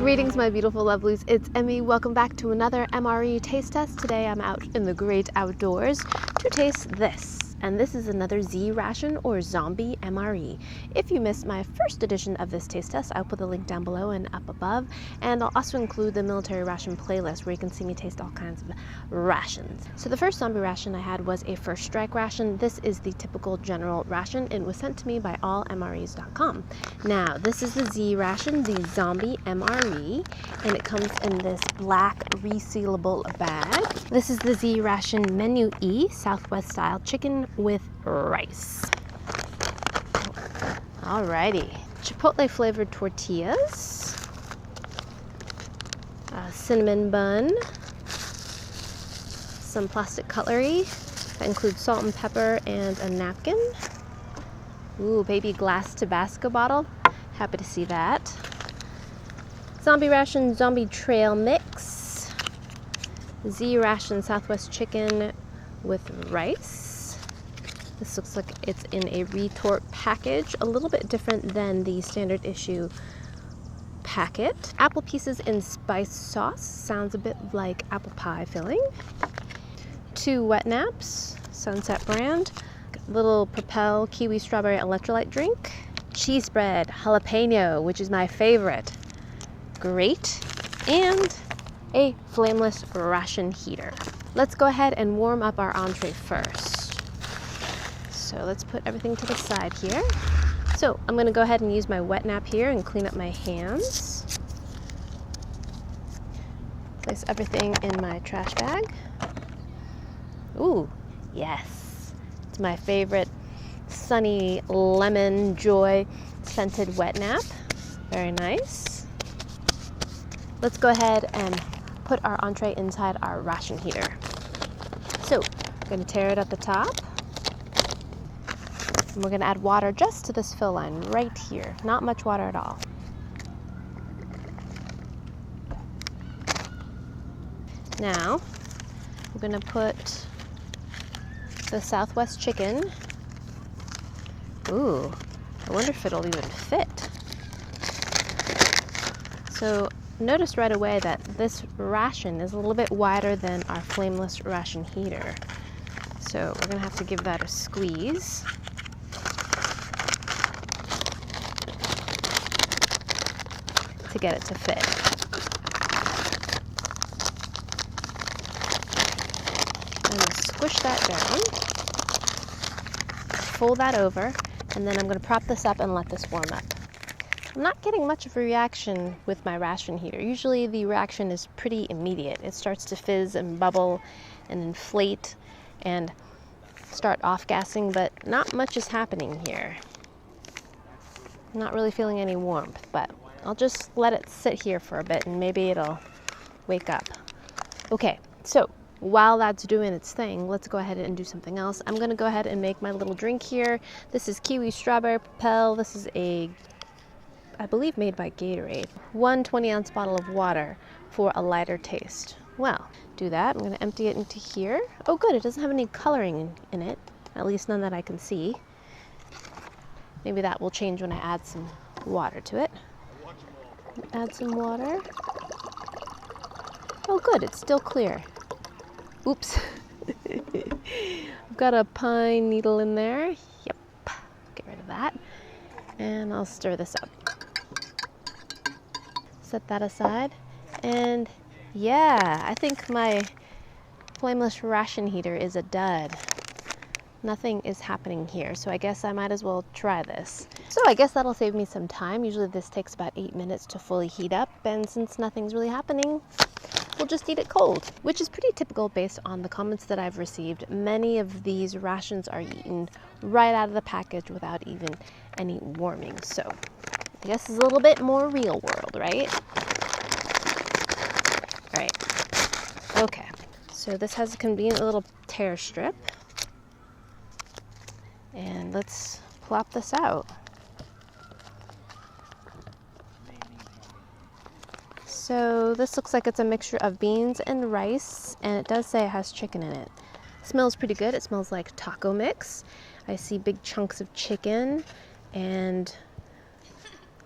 Greetings, my beautiful lovelies. It's Emmy. Welcome back to another MRE taste test. Today I'm out in the great outdoors to taste this. And this is another Z-Ration or zombie MRE. If you missed my first edition of this taste test, I'll put the link down below and up above. And I'll also include the military ration playlist where you can see me taste all kinds of rations. So the first zombie ration I had was a first strike ration. This is the typical general ration. It was sent to me by allmres.com. Now, this is the Z-Ration, the zombie MRE, and it comes in this black resealable bag. This is the Z-Ration Menu E, Southwest style chicken with rice. Alrighty, chipotle flavored tortillas, a cinnamon bun, some plastic cutlery that includes salt and pepper and a napkin. Ooh, baby glass Tabasco bottle. Happy to see that. Zombie ration, zombie trail mix. Z-Ration Southwest chicken with rice. This looks like it's in a retort package, a little bit different than the standard issue packet. Apple pieces in spice sauce, sounds a bit like apple pie filling. 2 wet naps, Sunset brand. Little Propel kiwi strawberry electrolyte drink. Cheese bread, jalapeno, which is my favorite. Great. And a flameless ration heater. Let's go ahead and warm up our entree first. So let's put everything to the side here. So I'm gonna go ahead and use my wet nap here and clean up my hands. Place everything in my trash bag. Ooh, yes. It's my favorite sunny lemon joy scented wet nap. Very nice. Let's go ahead and put our entree inside our ration heater. So I'm gonna tear it at the top. And we're gonna add water just to this fill line right here. Not much water at all. Now, we're gonna put the Southwest chicken. Ooh, I wonder if it'll even fit. So notice right away that this ration is a little bit wider than our flameless ration heater. So we're gonna have to give that a squeeze. To get it to fit. I'm going to squish that down, fold that over, and then I'm going to prop this up and let this warm up. I'm not getting much of a reaction with my ration heater. Usually the reaction is pretty immediate. It starts to fizz and bubble and inflate and start off-gassing, but not much is happening here. I'm not really feeling any warmth, but I'll just let it sit here for a bit and maybe it'll wake up. Okay, so while that's doing its thing, let's go ahead and do something else. I'm gonna go ahead and make my little drink here. This is kiwi strawberry Propel. This is I believe made by Gatorade. 1 20-ounce bottle of water for a lighter taste. Well, do that. I'm gonna empty it into here. Oh good, it doesn't have any coloring in it, at least none that I can see. Maybe that will change when I add some water to it. Add some water. Oh good, it's still clear. Oops. I've got a pine needle in there. Yep, get rid of that. And I'll stir this up. Set that aside. And yeah, I think my flameless ration heater is a dud. Nothing is happening here, so I guess I might as well try this. So I guess that'll save me some time. Usually this takes about 8 minutes to fully heat up, and since nothing's really happening, we'll just eat it cold, which is pretty typical based on the comments that I've received. Many of these rations are eaten right out of the package without even any warming. So I guess it's a little bit more real world, right? All right, okay. So this has a convenient little tear strip. And let's plop this out. So this looks like it's a mixture of beans and rice, and it does say it has chicken in it. It smells pretty good. It smells like taco mix. I see big chunks of chicken and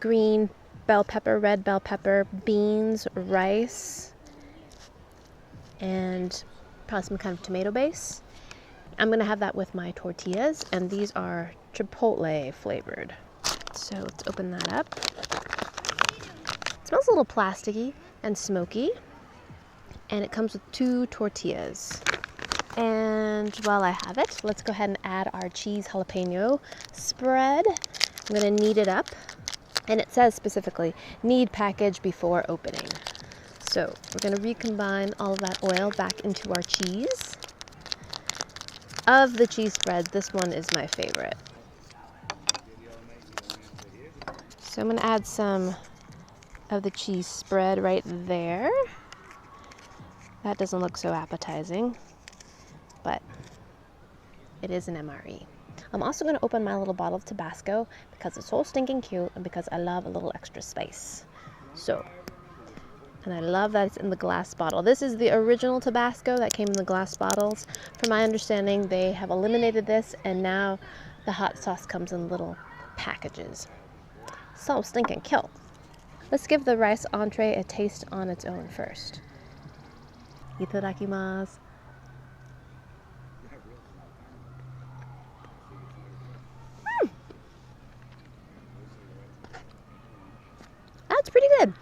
green bell pepper, red bell pepper, beans, rice, and probably some kind of tomato base. I'm gonna have that with my tortillas, and these are chipotle flavored. So let's open that up. It smells a little plasticky and smoky, and it comes with 2 tortillas. And while I have it, let's go ahead and add our cheese jalapeno spread. I'm gonna knead it up, and it says specifically, knead package before opening. So we're gonna recombine all of that oil back into our cheese. Of the cheese spreads, this one is my favorite. So I'm gonna add some of the cheese spread right there. That doesn't look so appetizing, but it is an MRE. I'm also going to open my little bottle of Tabasco because it's so stinking cute and because I love a little extra spice. So, and I love that it's in the glass bottle. This is the original Tabasco that came in the glass bottles. From my understanding, they have eliminated this, and now the hot sauce comes in little packages. So stinking cute. Let's give the rice entree a taste on its own first. Itadakimasu. That's pretty good.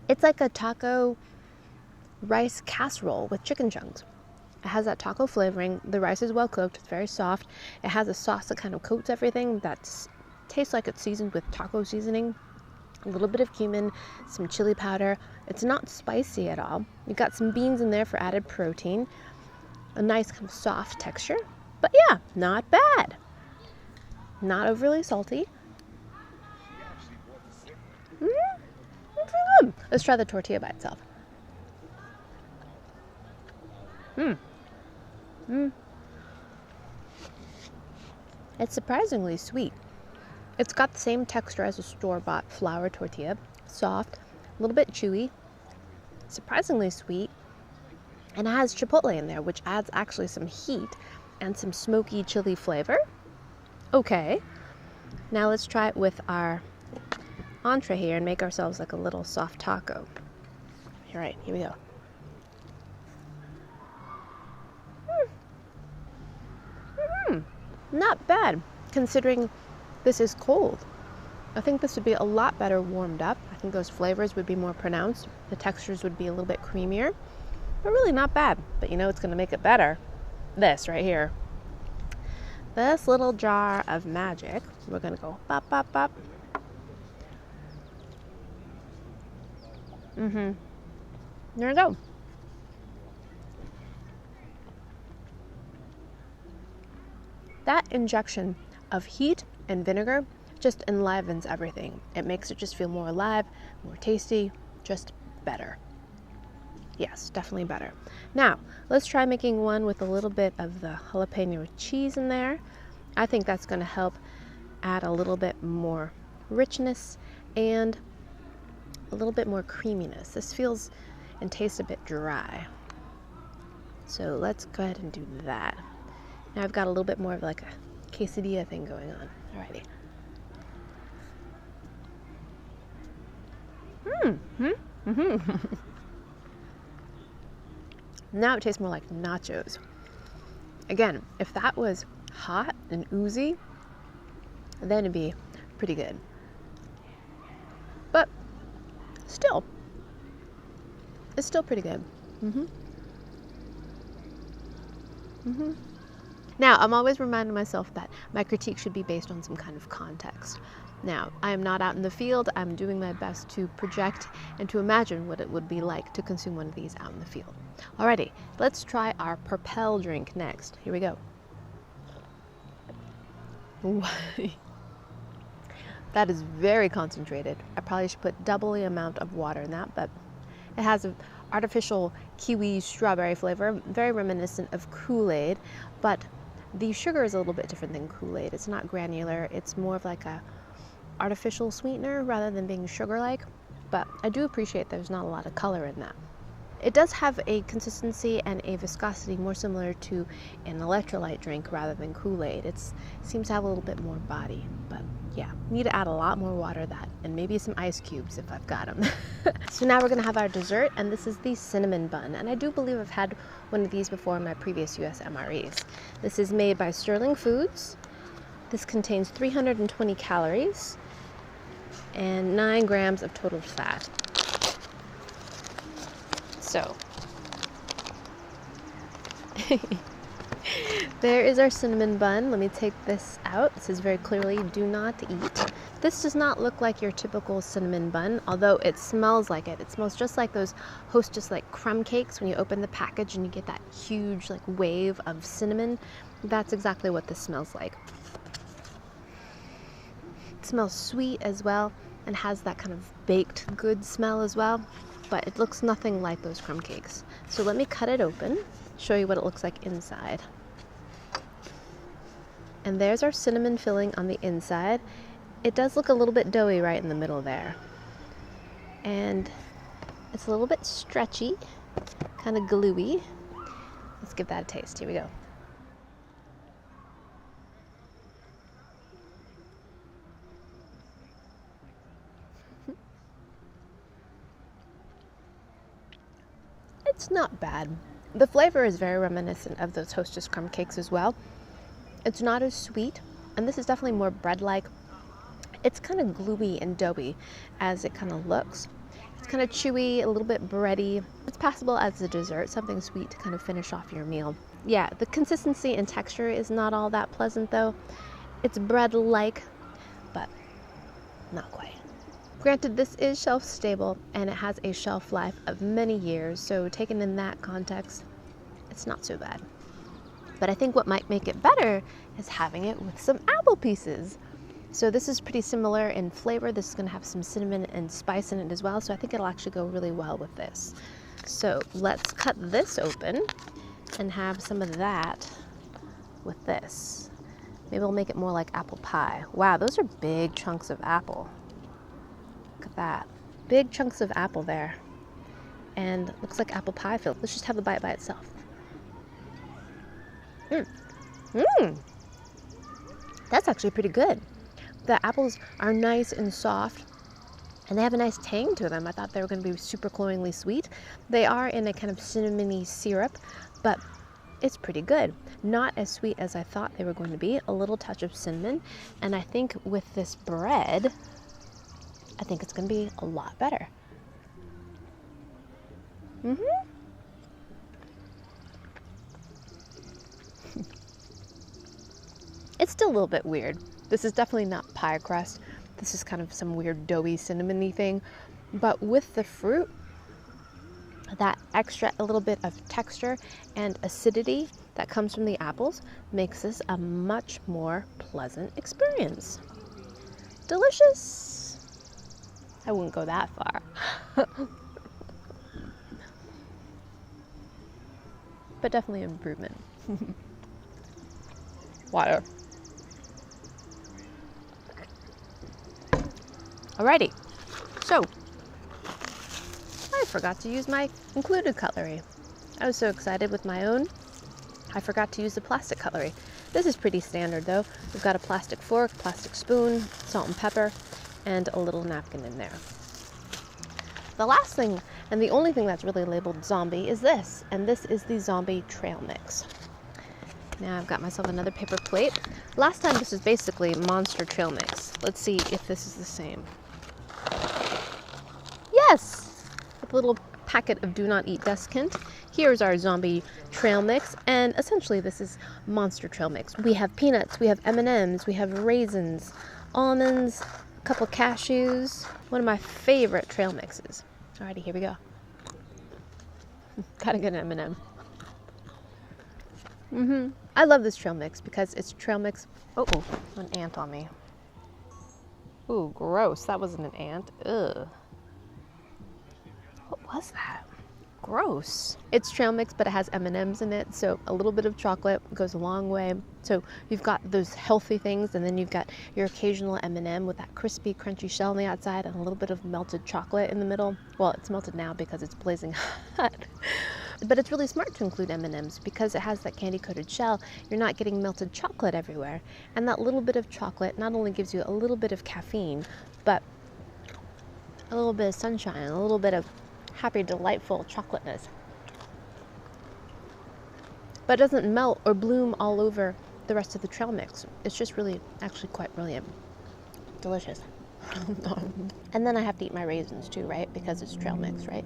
It's like a taco rice casserole with chicken chunks. It has that taco flavoring. The rice is well cooked. It's very soft. It has a sauce that kind of coats everything that tastes like it's seasoned with taco seasoning. A little bit of cumin, some chili powder. It's not spicy at all. You've got some beans in there for added protein. A nice kind of soft texture. But yeah, not bad. Not overly salty. It's really good. Let's try the tortilla by itself. It's surprisingly sweet. It's got the same texture as a store-bought flour tortilla. Soft, a little bit chewy, surprisingly sweet, and it has chipotle in there, which adds actually some heat and some smoky chili flavor. Okay, now let's try it with our entree here and make ourselves like a little soft taco. All right, here we go. Not bad, considering this is cold. I think this would be a lot better warmed up. I think those flavors would be more pronounced. The textures would be a little bit creamier, but really not bad. But you know what's gonna make it better? This right here. This little jar of magic. We're gonna go bop, bop, bop. There we go. That injection of heat and vinegar just enlivens everything. It makes it just feel more alive, more tasty, just better. Yes, definitely better. Now, let's try making one with a little bit of the jalapeno cheese in there. I think that's going to help add a little bit more richness and a little bit more creaminess. This feels and tastes a bit dry. So let's go ahead and do that. Now I've got a little bit more of like a quesadilla thing going on. Alrighty. Now it tastes more like nachos. Again, if that was hot and oozy, then it'd be pretty good. But still, it's still pretty good. Now, I'm always reminding myself that my critique should be based on some kind of context. Now, I am not out in the field. I'm doing my best to project and to imagine what it would be like to consume one of these out in the field. Alrighty, let's try our Propel drink next. Here we go. That is very concentrated. I probably should put double the amount of water in that, but it has an artificial kiwi strawberry flavor, very reminiscent of Kool-Aid, but the sugar is a little bit different than Kool-Aid. It's not granular. It's more of like a artificial sweetener rather than being sugar-like, but I do appreciate there's not a lot of color in that. It does have a consistency and a viscosity more similar to an electrolyte drink rather than Kool-Aid. It seems to have a little bit more body, but yeah, need to add a lot more water to that, and maybe some ice cubes if I've got them. So now we're gonna have our dessert, and this is the cinnamon bun, and I do believe I've had one of these before in my previous US MREs. This is made by Sterling Foods. This contains 320 calories and 9 grams of total fat. So there is our cinnamon bun. Let me take this out. This is very clearly do not eat. This does not look like your typical cinnamon bun, although it smells like it. It smells just like those Hostess like crumb cakes when you open the package and you get that huge like wave of cinnamon. That's exactly what this smells like. It smells sweet as well and has that kind of baked good smell as well, but it looks nothing like those crumb cakes. So let me cut it open, show you what it looks like inside. And there's our cinnamon filling on the inside. It does look a little bit doughy right in the middle there. And it's a little bit stretchy, kind of gluey. Let's give that a taste. Here we go. It's not bad. The flavor is very reminiscent of those Hostess crumb cakes as well. It's not as sweet, and this is definitely more bread-like. It's kind of gluey and doughy as it kind of looks. It's kind of chewy, a little bit bready. It's passable as a dessert, something sweet to kind of finish off your meal. Yeah, the consistency and texture is not all that pleasant though. It's bread-like, but not quite. Granted, this is shelf stable and it has a shelf life of many years, so taken in that context, it's not so bad. But I think what might make it better is having it with some apple pieces. So this is pretty similar in flavor. This is going to have some cinnamon and spice in it as well, so I think it'll actually go really well with this. So let's cut this open and have some of that with this. Maybe we'll make it more like apple pie. Wow, those are big chunks of apple. Look at that. Big chunks of apple there. And looks like apple pie filled. Let's just have the bite by itself. That's actually pretty good. The apples are nice and soft, and they have a nice tang to them. I thought they were going to be super cloyingly sweet. They are in a kind of cinnamony syrup, but it's pretty good. Not as sweet as I thought they were going to be. A little touch of cinnamon, and I think with this bread, I think it's going to be a lot better. It's still a little bit weird. This is definitely not pie crust. This is kind of some weird doughy cinnamony thing. But with the fruit, that extra a little bit of texture and acidity that comes from the apples makes this a much more pleasant experience. Delicious. I wouldn't go that far. But definitely an improvement. Water. Alrighty, so I forgot to use my included cutlery. I was so excited with my own, I forgot to use the plastic cutlery. This is pretty standard though. We've got a plastic fork, plastic spoon, salt and pepper, and a little napkin in there. The last thing, and the only thing that's really labeled zombie, is this, and this is the zombie trail mix. Now I've got myself another paper plate. Last time this was basically monster trail mix. Let's see if this is the same. Yes! With a little packet of do not eat desiccant. Here's our zombie trail mix, and essentially this is monster trail mix. We have peanuts, we have M&Ms, we have raisins, almonds, a couple cashews. One of my favorite trail mixes. Alrighty, here we go. Gotta get an M&M. I love this trail mix because it's trail mix. Oh, an ant on me. Ooh, gross. That wasn't an ant. Ugh. What was that? gross. It's trail mix, but it has M&Ms in it, so a little bit of chocolate goes a long way. So you've got those healthy things, and then you've got your occasional M&M with that crispy, crunchy shell on the outside and a little bit of melted chocolate in the middle. Well, it's melted now because it's blazing hot. But it's really smart to include M&Ms because it has that candy-coated shell. You're not getting melted chocolate everywhere. And that little bit of chocolate not only gives you a little bit of caffeine, but a little bit of sunshine, a little bit of happy, delightful chocolateness. But it doesn't melt or bloom all over the rest of the trail mix. It's just really, actually quite brilliant. Delicious. And then I have to eat my raisins too, right? Because it's trail mix, right?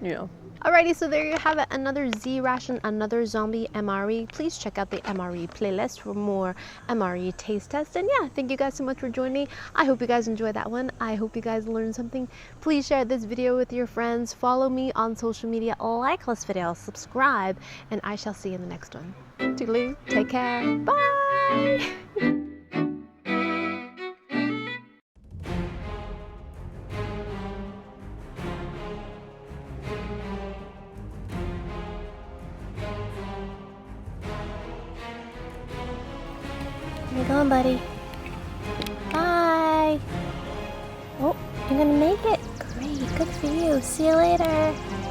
Yeah. Alrighty, so there you have it. Another Z-Ration, another zombie MRE. Please check out the MRE playlist for more MRE taste tests. And yeah, thank you guys so much for joining me. I hope you guys enjoyed that one. I hope you guys learned something. Please share this video with your friends. Follow me on social media, like this video, subscribe, and I shall see you in the next one. Toodaloo, take care, bye! Where you going, buddy? Bye! Oh, you're gonna make it? Great, good for you. See you later.